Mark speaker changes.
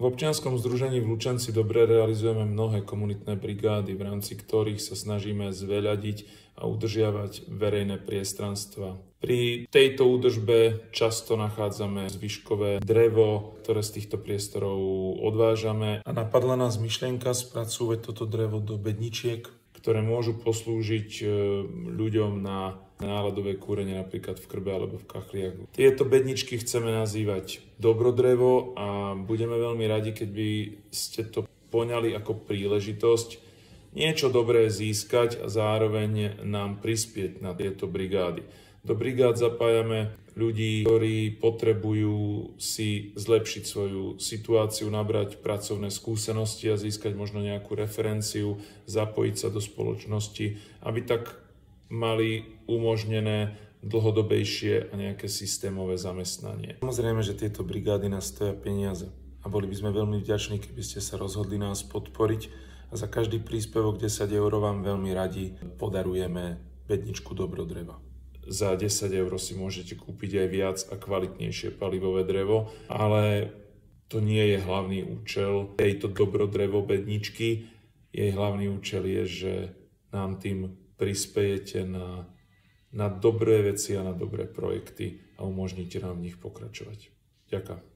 Speaker 1: V občianskom združení v Lučenci Dobre realizujeme mnohé komunitné brigády, v rámci ktorých sa snažíme zveľadiť a udržiavať verejné priestranstva. Pri tejto údržbe často nachádzame zvyškové drevo, ktoré z týchto priestorov odvážame. A napadla nás myšlienka spracúvať toto drevo do bedničiek, ktoré môžu poslúžiť ľuďom na náladové kúrenie napríklad v krbe alebo v kachliach. Tieto bedničky chceme nazývať dobrodrevo a budeme veľmi radi, keď by ste to poňali ako príležitosť niečo dobré získať a zároveň nám prispieť na tieto brigády. Do brigád zapájame ľudí, ktorí potrebujú si zlepšiť svoju situáciu, nabrať pracovné skúsenosti a získať možno nejakú referenciu, zapojiť sa do spoločnosti, aby tak mali umožnené dlhodobejšie a nejaké systémové zamestnanie. Samozrejme, že tieto brigády nás stoja peniaze a boli by sme veľmi vďační, keby ste sa rozhodli nás podporiť a za každý príspevok 10 eur vám veľmi radi podarujeme bedničku dobrodreva. Za 10 eur si môžete kúpiť aj viac a kvalitnejšie palivové drevo, ale to nie je hlavný účel tejto dobrodrevo bedničky. Jej hlavný účel je, že nám tým prispejete na dobré veci a na dobré projekty a umožníte nám v nich pokračovať. Ďakujem.